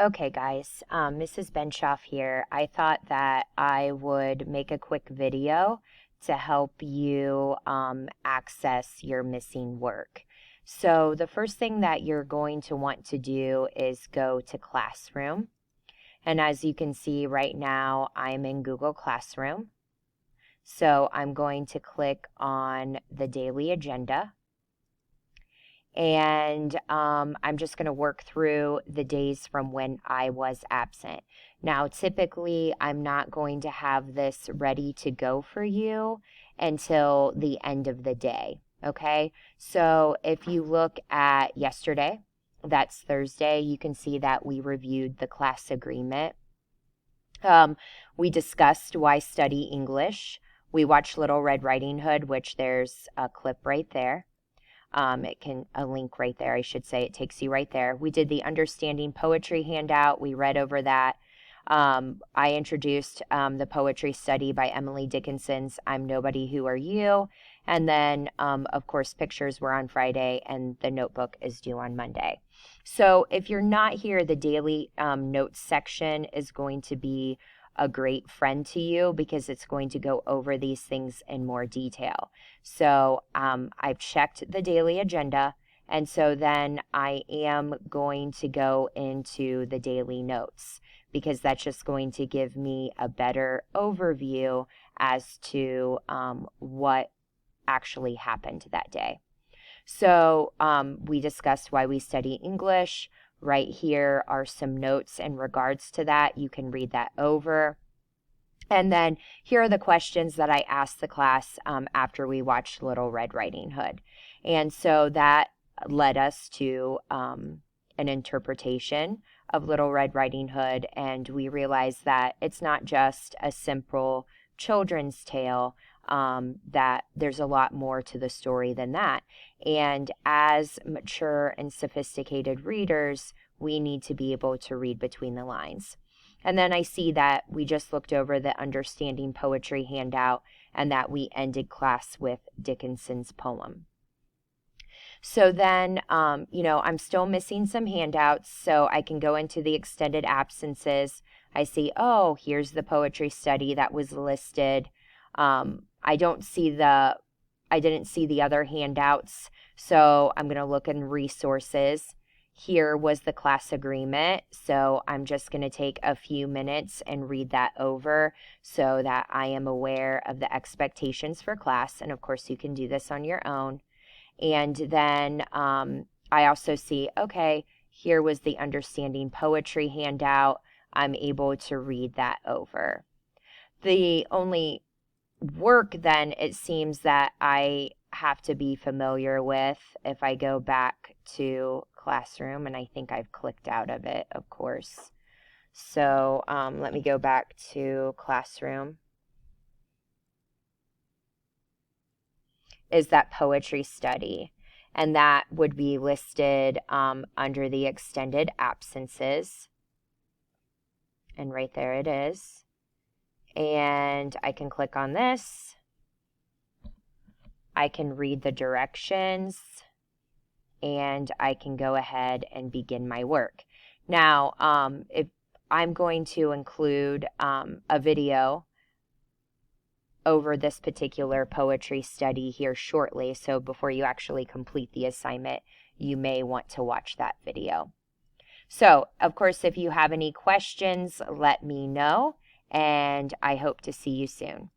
Okay, guys, Mrs. Benshoff here. I thought that I would make a quick video to help you access your missing work. So the first thing that you're going to want to do is go to Classroom. And as you can see right now, I'm in Google Classroom. So I'm going to click on the daily agenda. And I'm just going to work through the days from when I was absent. Now, typically, I'm not going to have this ready to go for you until the end of the day, okay? So if you look at yesterday, that's Thursday, you can see that we reviewed the class agreement. We discussed why study English. We watched Little Red Riding Hood, which there's a clip right there. A link right there, I should say. It takes you right there. We did the Understanding Poetry handout. We read over that. I introduced the poetry study by Emily Dickinson's I'm Nobody, Who Are You? And then, of course, pictures were on Friday and the notebook is due on Monday. So if you're not here, the daily notes section is going to be a great friend to you because it's going to go over these things in more detail. So I've checked the daily agenda, and so then I am going to go into the daily notes because that's just going to give me a better overview as to what actually happened that day. So we discussed why we study English. Right here are some notes in regards to that. You can read that over. And then here are the questions that I asked the class after we watched Little Red Riding Hood. And so that led us to an interpretation of Little Red Riding Hood. And we realized that it's not just a simple children's tale, that there's a lot more to the story than that. And as mature and sophisticated readers, we need to be able to read between the lines. And then I see that we just looked over the Understanding Poetry handout and that we ended class with Dickinson's poem. So then, I'm still missing some handouts, so I can go into the extended absences. I see, oh, here's the poetry study that was listed. I didn't see the other handouts, so I'm going to look in resources. Here was the class agreement, so I'm just going to take a few minutes and read that over so that I am aware of the expectations for class. And of course, you can do this on your own. And then I also see, okay, here was the Understanding Poetry handout. I'm able to read that over. The only work then it seems that I have to be familiar with, if I go back to Classroom, and I think I've clicked out of it, of course. So let me go back to Classroom. Is that poetry study, and that would be listed under the extended absences. And right there it is. And I can click on this. I can read the directions, and I can go ahead and begin my work. Now, if I'm going to include a video over this particular poetry study here shortly, so before you actually complete the assignment, you may want to watch that video. So, of course, if you have any questions, let me know, and I hope to see you soon.